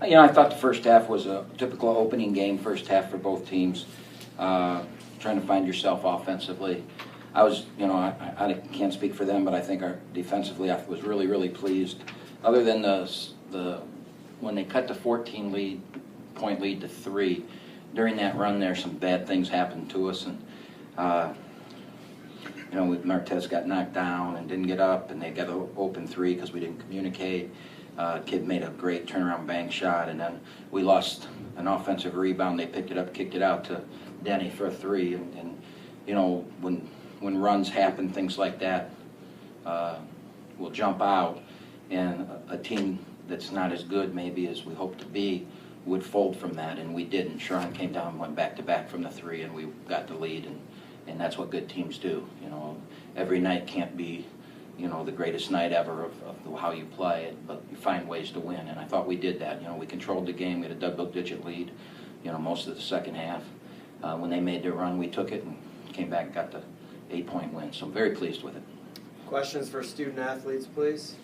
You know, I thought the first half was a typical opening game, first half for both teams, trying to find yourself offensively. I was, you know, I can't speak for them, but I think our defensively I was really, really pleased. Other than when they cut the 14-point lead to 3, during that run there, some bad things happened to us, and you know, Martez got knocked down and didn't get up, and they got an open 3 because we didn't communicate. Kid made a great turnaround bank shot, and then we lost an offensive rebound. They picked it up, kicked it out to Denny for a 3, and you know, when runs happen, things like that will jump out, and a team that's not as good maybe as we hope to be would fold from that, and we didn't. Sherron came down and went back-to-back from the 3, and we got the lead, and that's what good teams do. You know, every night can't be, you know, the greatest night ever of how you play it, but you find ways to win, and I thought we did that. You know, we controlled the game. We had a double-digit lead, you know, most of the second half. When they made their run, we took it and came back and got the 8-point win, so I'm very pleased with it. Questions for student athletes, please?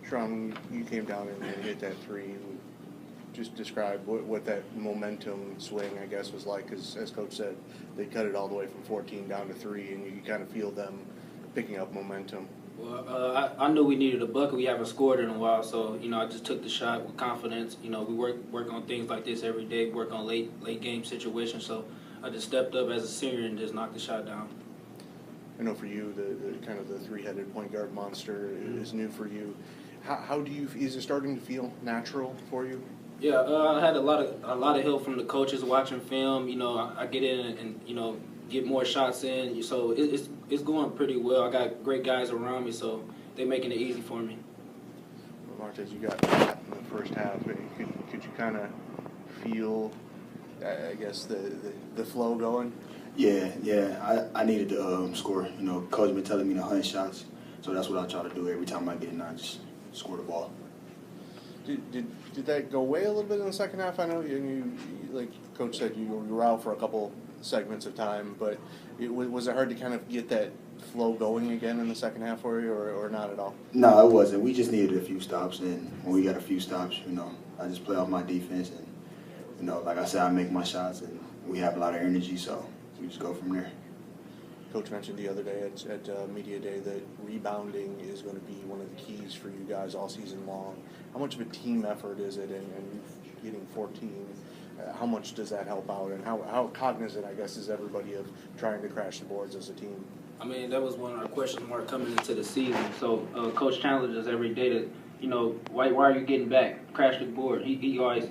Sherron, you came down and hit that 3. Just describe what that momentum swing, I guess, was like. As Coach said, they cut it all the way from 14 down to 3, and you kind of feel them picking up momentum. Well, I knew we needed a bucket. We haven't scored in a while, so you know I just took the shot with confidence. You know, we work on things like this every day. Work on late game situations. So I just stepped up as a senior and just knocked the shot down. I know for you, the kind of the 3-headed point guard monster is new for you. How do you? Is it starting to feel natural for you? Yeah, I had a lot of help from the coaches watching film. You know, I get in and you know get more shots in. So it's going pretty well. I got great guys around me, so they're making it easy for me. Well, Martez, you got that in the first half. Could you kind of feel, I guess, the flow going? Yeah. I needed to score. You know, coach been telling me to hunt shots, so that's what I try to do every time I get in. I just score the ball. Did that go away a little bit in the second half? I know you like Coach said, you were out for a couple segments of time, but was it hard to kind of get that flow going again in the second half for you, or not at all? No, it wasn't. We just needed a few stops, and when we got a few stops, you know, I just play off my defense, and you know, like I said, I make my shots, and we have a lot of energy, so we just go from there. Coach mentioned the other day at Media Day that rebounding is going to be one of the keys for you guys all season long. How much of a team effort is it, and getting 14, how much does that help out, and how cognizant, I guess, is everybody of trying to crash the boards as a team? I mean, that was one of our question marks coming into the season. So Coach challenges us every day to, you know, why are you getting back? Crash the board. He always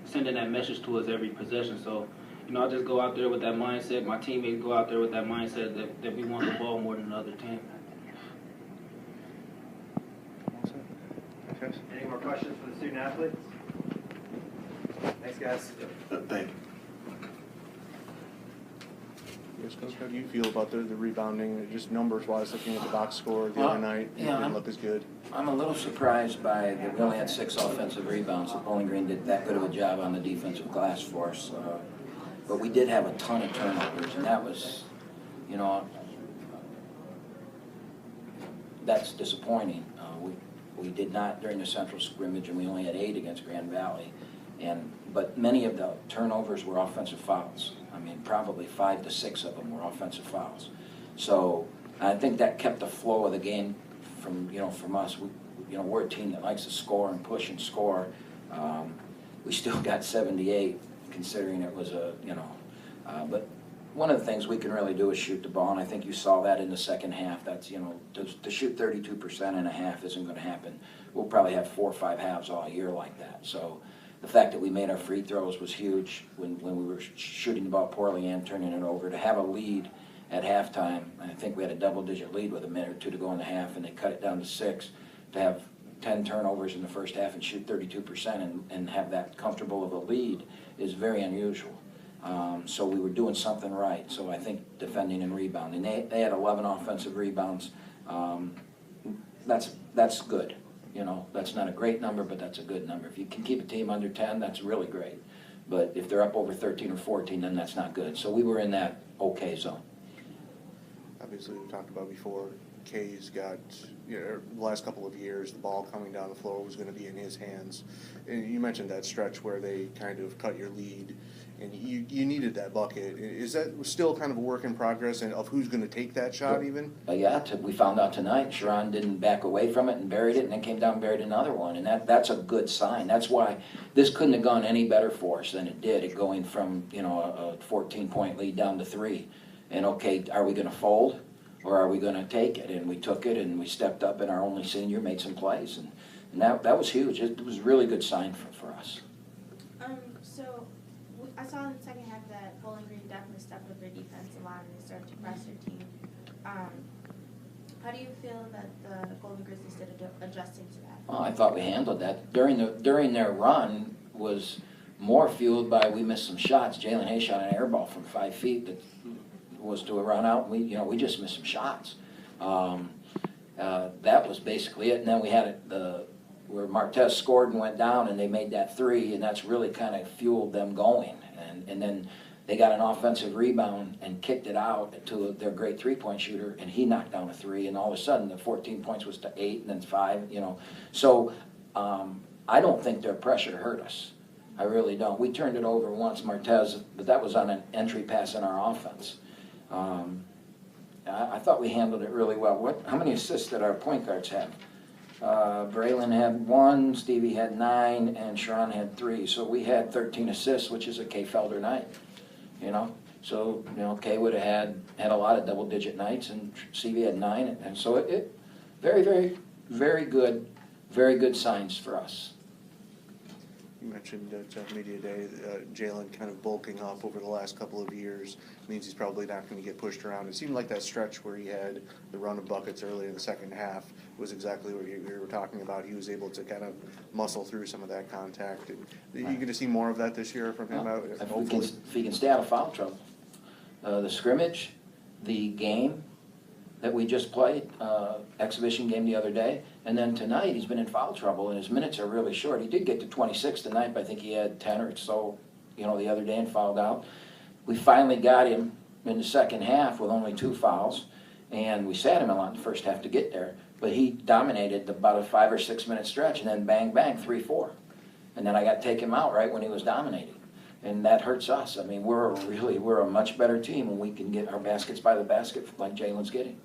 sending that message to us every possession. So, you know, I just go out there with that mindset. My teammates go out there with that mindset that we want the ball more than the other team. Any more questions for the student athletes? Thanks, guys. Thank you. Yes, Coach, how do you feel about the rebounding, just numbers-wise, looking at the box score the other night? It didn't look as good. I'm a little surprised by that we only had 6 offensive rebounds. The Bowling Green did that good of a job on the defensive glass for us. But we did have a ton of turnovers, and that was, you know, that's disappointing. We did not during the central scrimmage, and we only had 8 against Grand Valley. But many of the turnovers were offensive fouls. I mean, probably 5 to 6 of them were offensive fouls. So I think that kept the flow of the game from us. We're a team that likes to score and push and score. We still got 78, considering it was but one of the things we can really do is shoot the ball, and I think you saw that in the second half. That's, you know, to shoot 32% in a half isn't going to happen. We'll probably have 4 or 5 halves all year like that. So the fact that we made our free throws was huge when we were shooting the ball poorly and turning it over. To have a lead at halftime, I think we had a double-digit lead with a minute or 2 to go in the half, and they cut it down to 6. To have 10 turnovers in the first half and shoot 32% and have that comfortable of a lead is very unusual. So we were doing something right. So I think defending and rebounding. They had 11 offensive rebounds. That's good. You know, that's not a great number, but that's a good number. If you can keep a team under 10, that's really great. But if they're up over 13 or 14, then that's not good. So we were in that okay zone. Obviously, we talked about before, K's got the last couple of years, the ball coming down the floor was going to be in his hands. And you mentioned that stretch where they kind of cut your lead, and you needed that bucket. Is that still kind of a work in progress, and of who's going to take that shot even? Yeah, we found out tonight, Sherron didn't back away from it and buried it, and then came down and buried another one, and that's a good sign. That's why this couldn't have gone any better for us than it did, it going from, you know, a 14-point lead down to 3. And okay, are we going to fold, or are we going to take it? And we took it, and we stepped up, and our only senior made some plays, and that was huge. It was a really good sign for us. So I saw in the second half that Bowling Green definitely stepped up their defense a lot, and they started to press their team. How do you feel that the Golden Grizzlies did adjusting to that? Oh, I thought we handled that. During their run was more fueled by, we missed some shots. Jalen Hayes shot an air ball from 5 feet that was to a run out. We just missed some shots. That was basically it. And then we had it where Martez scored and went down, and they made that 3, and that's really kind of fueled them going. And then they got an offensive rebound and kicked it out to their great 3-point shooter, and he knocked down a 3, and all of a sudden the 14 points was to 8 and then 5, you know. So I don't think their pressure hurt us. I really don't. We turned it over once, Martez, but that was on an entry pass in our offense. I thought we handled it really well. How many assists did our point guards have? Braylon had 1, Stevie had 9, and Sherron had 3. So we had 13 assists, which is a Kay Felder night, you know. So, you know, Kay would have had a lot of double-digit nights, and Stevie had 9. And so it very, very, very good signs for us. You mentioned at Media Day, Jalen kind of bulking up over the last couple of years means he's probably not going to get pushed around. It seemed like that stretch where he had the run of buckets early in the second half was exactly what you were talking about. He was able to kind of muscle through some of that contact. And you going to see more of that this year from him? If he can stay out of foul trouble. The scrimmage, the game that we just played, exhibition game the other day, and then tonight he's been in foul trouble, and his minutes are really short. He did get to 26 tonight, but I think he had 10 or so, you know, the other day and fouled out. We finally got him in the second half with only 2 fouls, and we sat him a lot in the first half to get there, but he dominated about a 5 or 6 minute stretch, and then bang, bang, 3-4. And then I got to take him out right when he was dominating. And that hurts us. I mean, we're a much better team when we can get our baskets by the basket like Jalen's getting.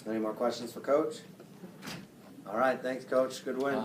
Any more questions for Coach? All right, thanks, Coach. Good win.